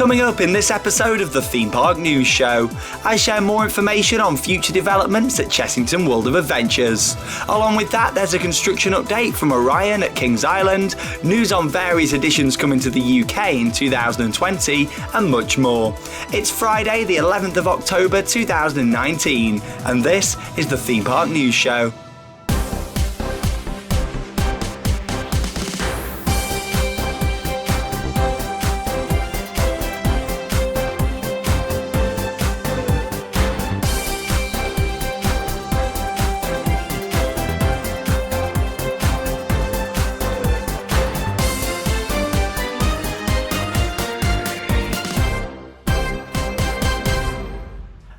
Coming up in this episode of the Theme Park News Show, I share more information on future developments at Chessington World of Adventures. Along with that, there's a construction update from Orion at Kings Island, news on various additions coming to the UK in 2020, and much more. It's Friday, the 11th of October 2019, and this is the Theme Park News Show.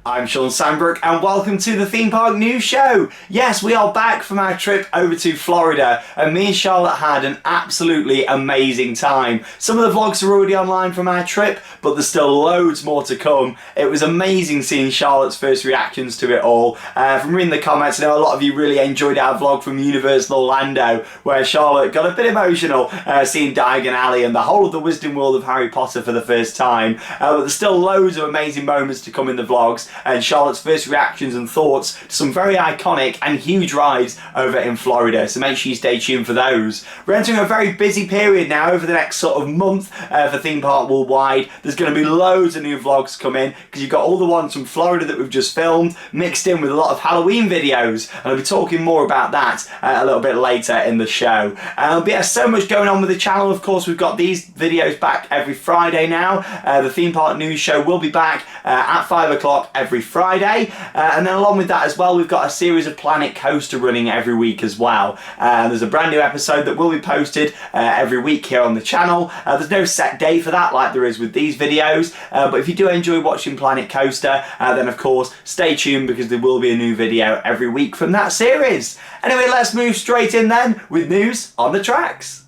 I'm Sean Sandbrook and welcome to the Theme Park News Show. Yes, we are back from our trip over to Florida and me and Charlotte had an absolutely amazing time. Some of the vlogs are already online from our trip, but there's still loads more to come. It was amazing seeing Charlotte's first reactions to it all. From reading the comments, I know a lot of you really enjoyed our vlog from Universal Orlando where Charlotte got a bit emotional seeing Diagon Alley and the whole of the Wisdom World of Harry Potter for the first time. But there's still loads of amazing moments to come in the vlogs, and Charlotte's first reactions and thoughts to some very iconic and huge rides over in Florida, so make sure you stay tuned for those. We're entering a very busy period now over the next sort of month for Theme Park Worldwide. There's going to be loads of new vlogs coming because you've got all the ones from Florida that we've just filmed mixed in with a lot of Halloween videos, and I'll be talking more about that a little bit later in the show. But yeah, so much going on with the channel. Of course, we've got these videos back every Friday now. The Theme Park News Show will be back at 5 o'clock every Friday, and then along with that as well, we've got a series of Planet Coaster running every week as well. There's a brand new episode that will be posted every week here on the channel. There's no set day for that like there is with these videos, but if you do enjoy watching Planet Coaster, then of course stay tuned because there will be a new video every week from that series. Anyway, let's move straight in then with news on the tracks.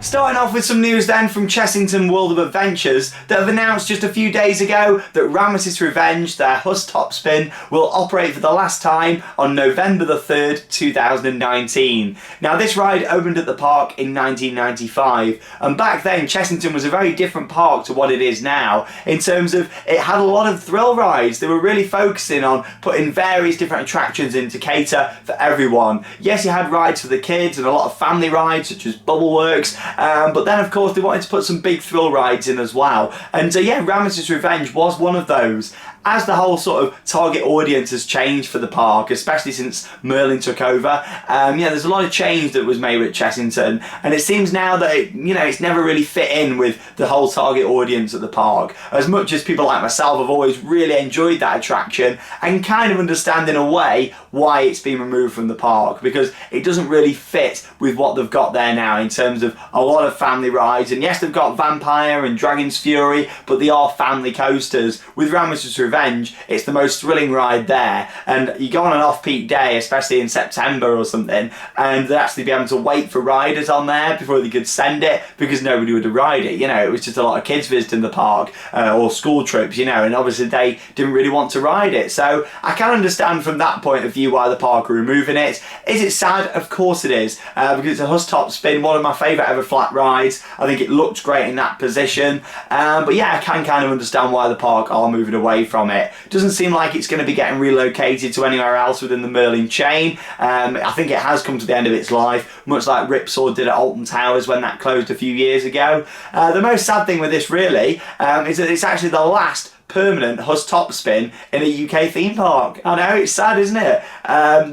Starting off with some news then from Chessington World of Adventures that have announced just a few days ago that Ramesses Revenge, their Huss Top Spin, will operate for the last time on November the 3rd, 2019. Now this ride opened at the park in 1995, and back then Chessington was a very different park to what it is now in terms of it had a lot of thrill rides. They were really focusing on putting various different attractions in to cater for everyone. Yes, you had rides for the kids and a lot of family rides such as Bubbleworks, but then of course they wanted to put some big thrill rides in as well, and yeah, Ramesses Revenge was one of those. As the whole sort of target audience has changed for the park, especially since Merlin took over, yeah, there's a lot of change that was made with Chessington, and it seems now that it's never really fit in with the whole target audience at the park. As much as people like myself have always really enjoyed that attraction and kind of understand in a way why it's been removed from the park, because it doesn't really fit with what they've got there now in terms of a lot of family rides. And yes, they've got Vampire and Dragon's Fury, but they are family coasters. With Ramesses Revenge, it's the most thrilling ride there, and you go on an off-peak day, especially in September or something, and they'd actually be able to wait for riders on there before they could send it because nobody would ride it. It was just a lot of kids visiting the park or school trips, and obviously they didn't really want to ride it. So I can understand from that point of view why the park are removing it. Is it sad? Of course it is, because it's a Huss Top Spin, one of my favourite ever flat rides. I think it looked great in that position, but yeah, I can kind of understand why the park are moving away from it. Doesn't seem like it's going to be getting relocated to anywhere else within the Merlin chain. I think it has come to the end of its life, much like Ripsaw did at Alton Towers when that closed a few years ago. The most sad thing with this really is that it's actually the last permanent Huss Top Spin in a UK theme park. I know, it's sad, isn't it?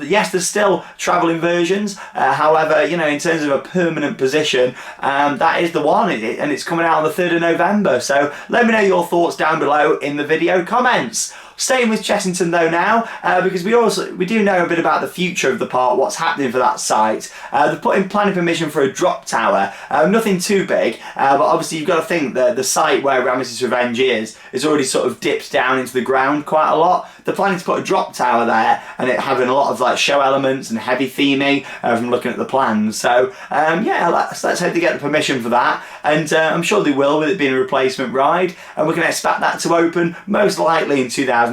Yes, there's still travelling versions, however, in terms of a permanent position, that is the one, and it's coming out on the 3rd of November, so let me know your thoughts down below in the video comments. Staying with Chessington though now, because we do know a bit about the future of the park, what's happening for that site. They've put in planning permission for a drop tower, nothing too big, but obviously you've got to think that the site where Ramesses Revenge is already sort of dipped down into the ground quite a lot. They're planning to put a drop tower there, and it having a lot of like show elements and heavy theming from looking at the plans. So yeah, let's hope they get the permission for that, and I'm sure they will, with it being a replacement ride, and we can expect that to open most likely in 2021.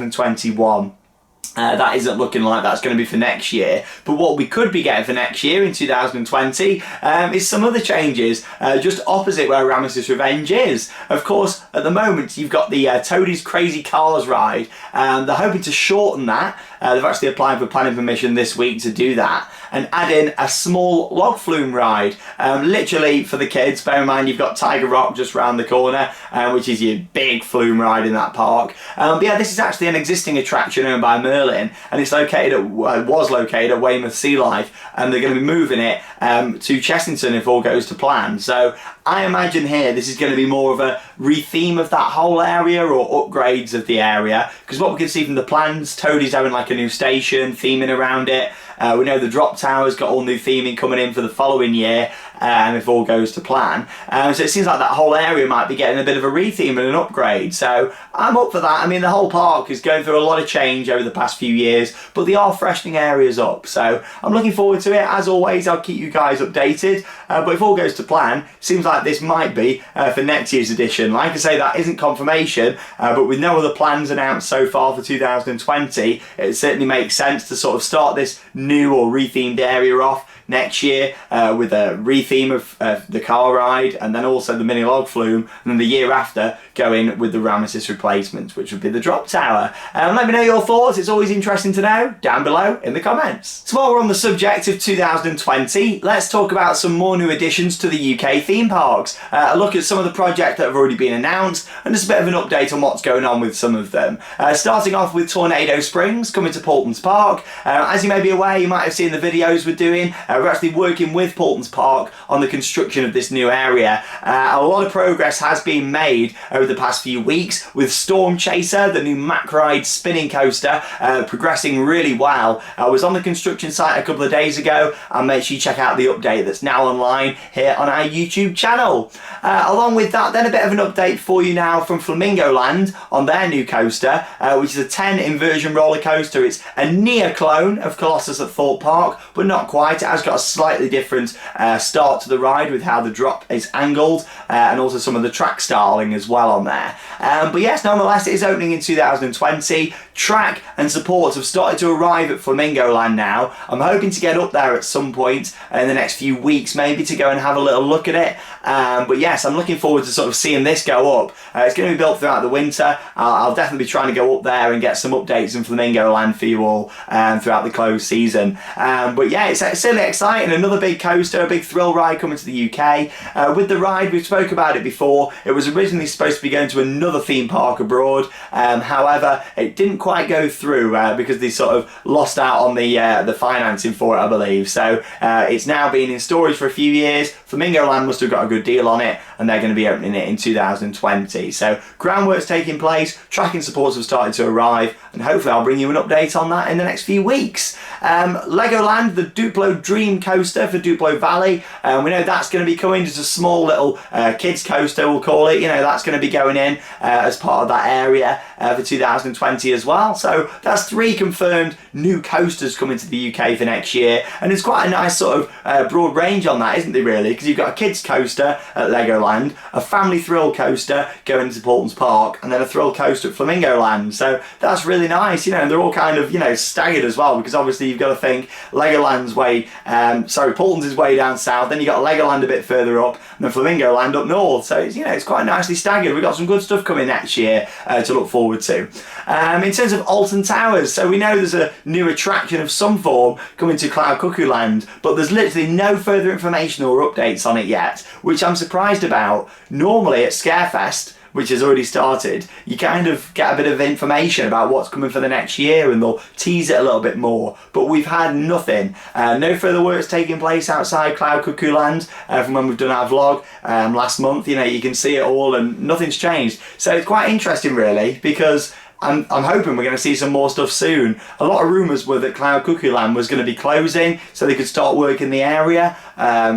That isn't looking like that's going to be for next year. But what we could be getting for next year in 2020 is some other changes just opposite where Ramesses Revenge is. Of course, at the moment you've got the Toadie's Crazy Cars ride. They're hoping to shorten that. They've actually applied for planning permission this week to do that, and add in a small log flume ride, literally for the kids. Bear in mind you've got Tiger Rock just round the corner, which is your big flume ride in that park. But yeah, this is actually an existing attraction owned by Merlin, and it's located at, was located at Weymouth Sea Life, and they're going to be moving it to Chessington if all goes to plan. So I imagine here this is going to be more of a re-theme of that whole area, or upgrades of the area, because what we can see from the plans, Toadie's having like a new station, theming around it. We know the Drop Tower's got all new theming coming in for the following year, if all goes to plan. So it seems like that whole area might be getting a bit of a re-theme and an upgrade. So I'm up for that. I mean, the whole park is going through a lot of change over the past few years, but they are freshening areas up. So I'm looking forward to it. As always, I'll keep you guys updated. But if all goes to plan, seems like this might be for next year's edition. Like I say, that isn't confirmation, but with no other plans announced so far for 2020, it certainly makes sense to sort of start this new or re-themed area off next year with a re-theme of the car ride, and then also the mini log flume, and then the year after going with the Ramesses replacement, which would be the Drop Tower. Let me know your thoughts. It's always interesting to know down below in the comments. So while we're on the subject of 2020, let's talk about some more new additions to the UK theme parks. A look at some of the projects that have already been announced, and just a bit of an update on what's going on with some of them. Starting off with Tornado Springs coming to Paultons Park. As you may be aware, you might have seen the videos we're doing. We're actually working with Paultons Park on the construction of this new area. A lot of progress has been made over the past few weeks with Storm Chaser, the new Mack Ride spinning coaster, progressing really well. I was on the construction site a couple of days ago, and make sure you check out the update that's now online here on our YouTube channel. Along with that, then a bit of an update for you now from Flamingo Land on their new coaster, which is a 10 inversion roller coaster. It's a near clone of Colossus at Thorpe Park, but not quite. It has got a slightly different start to the ride with how the drop is angled, and also some of the track styling as well on there. But yes, nonetheless, it is opening in 2020. Track and supports have started to arrive at Flamingo Land now. I'm hoping to get up there at some point in the next few weeks, maybe, to go and have a little look at it. But yes, I'm looking forward to sort of seeing this go up. It's going to be built throughout the winter. I'll definitely be trying to go up there and get some updates in Flamingo Land for you all throughout the closed season. But yeah, it's certainly exciting. Another big coaster, a big thrill ride coming to the UK. With the ride, we spoke about it before. It was originally supposed to be going to another theme park abroad. However, it didn't quite go through because they sort of lost out on the financing for it, I believe. So it's now been in storage for a few years. Flamingo Land must have got a good deal on it, and they're going to be opening it in 2020. So groundwork's taking place, tracking supports have started to arrive, and hopefully I'll bring you an update on that in the next few weeks. Legoland, the Duplo Dream Coaster for Duplo Valley, we know that's going to be coming, just a small little kids coaster, we'll call it. You know, that's going to be going in as part of that area for 2020 as well. So that's 3 confirmed new coasters coming to the UK for next year, and it's quite a nice sort of broad range on that, isn't there, really? Because you've got a kids coaster at Legoland, a family thrill coaster going to Paultons Park, and then a thrill coaster at Flamingo Land. So that's really nice, you know, and they're all kind of, you know, staggered as well, because obviously you've got to think Legoland's Paultons is way down south, then you've got Legoland a bit further up, and then Flamingo Land up north. So it's, you know, it's quite nicely staggered. We've got some good stuff coming next year to look forward to. In terms of Alton Towers, so we know there's a new attraction of some form coming to Cloud Cuckoo Land, but there's literally no further information or updates on it yet, which I'm surprised about. Normally at Scarefest, which has already started, you kind of get a bit of information about what's coming for the next year, and they'll tease it a little bit more. But we've had nothing. No further works taking place outside Cloud Cuckoo Land from when we've done our vlog last month. You know, you can see it all, and nothing's changed. So it's quite interesting, really, because I'm hoping we're going to see some more stuff soon. A lot of rumours were that Cloud Cuckoo Land was going to be closing so they could start working the area,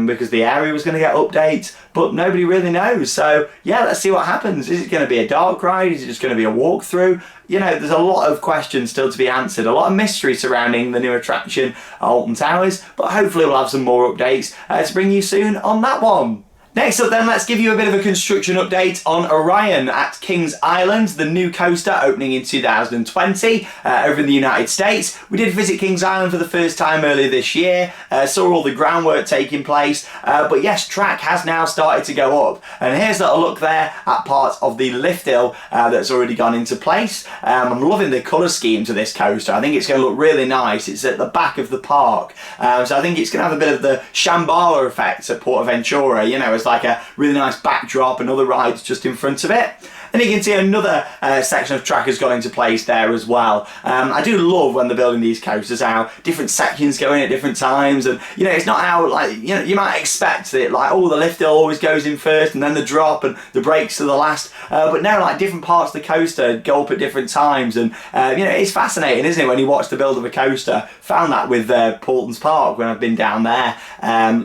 because the area was going to get updates, but nobody really knows. So yeah, let's see what happens. Is it going to be a dark ride? Is it just going to be a walkthrough? You know, there's a lot of questions still to be answered, a lot of mystery surrounding the new attraction at Alton Towers, but hopefully we'll have some more updates to bring you soon on that one. Next up then, let's give you a bit of a construction update on Orion at Kings Island, the new coaster opening in 2020 over in the United States. We did visit Kings Island for the first time earlier this year, saw all the groundwork taking place, but yes, track has now started to go up. And here's a look there at part of the lift hill that's already gone into place. I'm loving the colour scheme to this coaster. I think it's going to look really nice. It's at the back of the park, so I think it's going to have a bit of the Shambhala effect at Portaventura, you know, like a really nice backdrop and other rides just in front of it. And you can see another section of track has gone into place there as well. I do love when they're building these coasters, how different sections go in at different times, and you know, it's not how, like, you know, you might expect that, like, oh, the lift hill always goes in first and then the drop and the brakes to the last, but no, like, different parts of the coaster go up at different times, and you know, it's fascinating, isn't it, when you watch the build of a coaster. Found that with Paulton's Park when I've been down there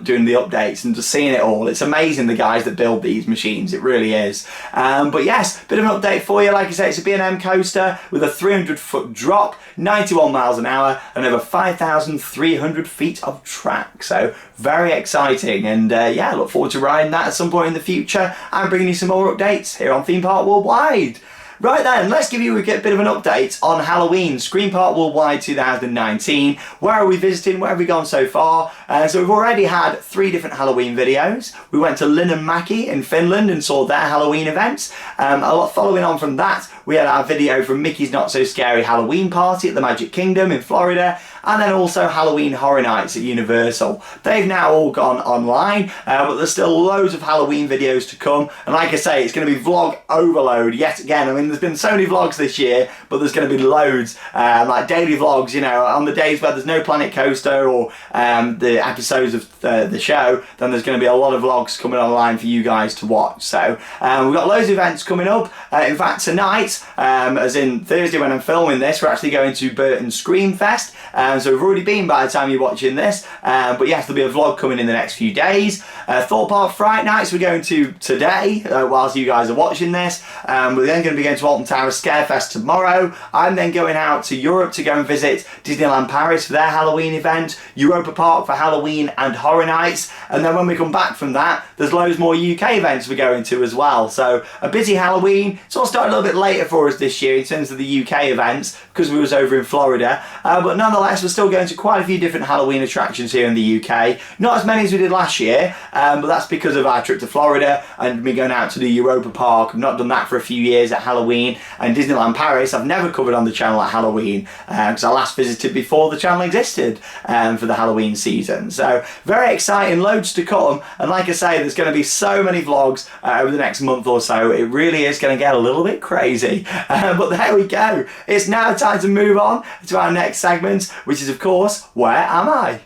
doing the updates and just seeing it all. It's amazing, the guys that build these machines, it really is. But yes, bit of an update for you. Like I say, it's a B&M coaster with a 300-foot drop, 91 miles an hour, and over 5,300 feet of track. So very exciting, and yeah, look forward to riding that at some point in the future and bringing you some more updates here on Theme Park Worldwide. Right then, let's give you a bit of an update on Halloween, Scream Park Worldwide 2019. Where are we visiting? Where have we gone so far? So we've already had 3 different Halloween videos. We went to Linnanmäki in Finland and saw their Halloween events. Following on from that, we had our video from Mickey's Not So Scary Halloween Party at the Magic Kingdom in Florida, and then also Halloween Horror Nights at Universal. They've now all gone online, but there's still loads of Halloween videos to come. And like I say, it's going to be vlog overload yet again. I mean, there's been so many vlogs this year, but there's going to be loads, like daily vlogs, you know, on the days where there's no Planet Coaster or the episodes of the show, then there's going to be a lot of vlogs coming online for you guys to watch. So we've got loads of events coming up. In fact, tonight, as in Thursday when I'm filming this, we're actually going to Burton Scream Fest. So we've already been by the time you're watching this, but yes, there'll be a vlog coming in the next few days. Thorpe Park Fright Nights we're going to today, whilst you guys are watching this. We're then going to be going to Alton Towers Scarefest tomorrow. I'm then going out to Europe to go and visit Disneyland Paris for their Halloween event, Europa Park for Halloween and Horror Nights, and then when we come back from that, there's loads more UK events we're going to as well. So a busy Halloween. It's all started a little bit later for us this year in terms of the UK events because we was over in Florida, but nonetheless we're still going to quite a few different Halloween attractions here in the UK. Not as many as we did last year, but that's because of our trip to Florida and me going out to the Europa Park. I've not done that for a few years at Halloween, and Disneyland Paris I've never covered on the channel at Halloween because I last visited before the channel existed for the Halloween season. So very exciting, loads to come, and like I say, there's going to be so many vlogs over the next month or so. It really is going to get a little bit crazy, but there we go. It's now time to move on to our next segment, which is of course, Where Am I?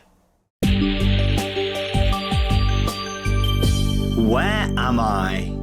Where am I?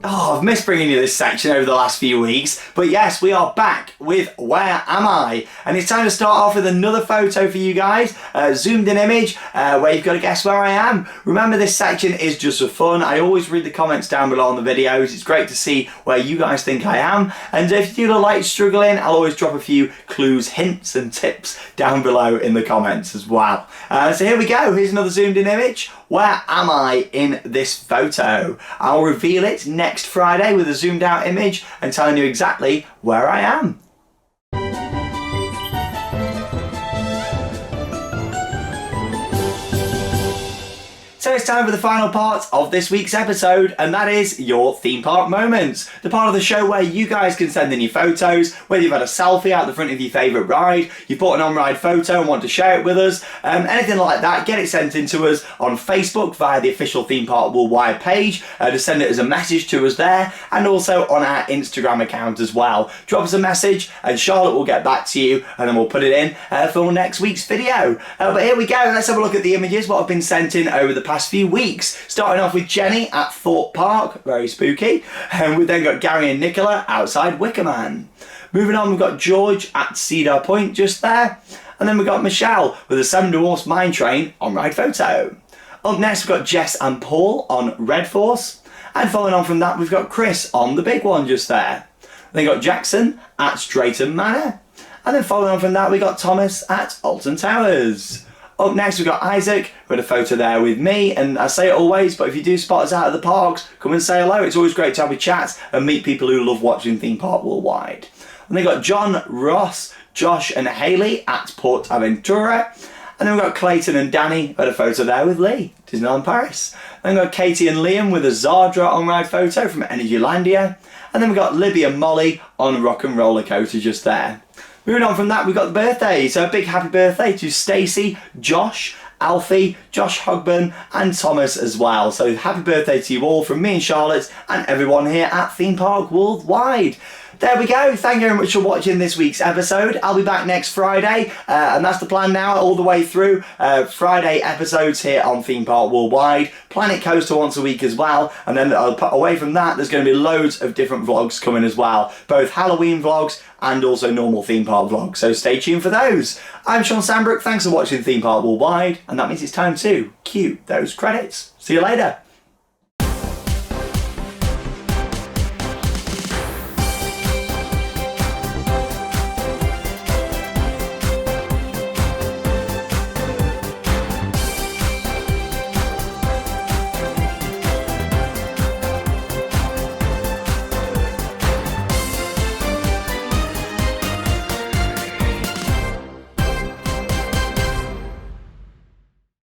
Oh, I've missed bringing you this section over the last few weeks, but yes, we are back with Where Am I? And it's time to start off with another photo for you guys, zoomed in image, where you've got to guess where I am. Remember, this section is just for fun. I always read the comments down below on the videos. It's great to see where you guys think I am, and if you feel like struggling, I'll always drop a few clues, hints and tips down below in the comments as well. So here we go, here's another zoomed in image. Where am I in this photo? I'll reveal it next Friday with a zoomed out image and telling you exactly where I am. So it's time for the final part of this week's episode, and that is your theme park moments. The part of the show where you guys can send in your photos, whether you've had a selfie out the front of your favourite ride, you've bought an on-ride photo and want to share it with us, anything like that, get it sent in to us on Facebook via the official Theme Park Worldwide page, to send it as a message to us there, and also on our Instagram account as well. Drop us a message and Charlotte will get back to you, and then we'll put it in for next week's video. But here we go, let's have a look at the images, what have been sent in over the past few weeks. Starting off with Jenny at Thorpe Park, very spooky, and we've then got Gary and Nicola outside Wickerman. Moving on, we've got George at Cedar Point just there, and then we've got Michelle with a Seven Dwarfs Mine Train on-ride photo. Up next, we've got Jess and Paul on Red Force, and following on from that, we've got Chris on the big one just there. Then got Jackson at Drayton Manor, and then following on from that, we got Thomas at Alton Towers. Up next we've got Isaac with a photo there with me, and I say it always, but if you do spot us out at the parks, come and say hello. It's always great to have a chat and meet people who love watching Theme Park Worldwide. And they got John, Ross, Josh and Hayley at Port Aventura. And then we've got Clayton and Danny with a photo there with Lee, Disneyland Paris. Then we've got Katie and Liam with a Zardra on-ride photo from Energylandia. And then we've got Libby and Molly on Rock and Roller Coaster just there. Moving on from that, we've got the birthdays. So a big happy birthday to Stacey, Josh, Alfie, Josh Hogburn and Thomas as well. So happy birthday to you all from me and Charlotte and everyone here at Theme Park Worldwide. There we go. Thank you very much for watching this week's episode. I'll be back next Friday, and that's the plan now, all the way through. Friday episodes here on Theme Park Worldwide. Planet Coaster once a week as well, and then away from that, there's going to be loads of different vlogs coming as well. Both Halloween vlogs and also normal theme park vlogs, so stay tuned for those. I'm Sean Sandbrook. Thanks for watching Theme Park Worldwide, and that means it's time to cue those credits. See you later.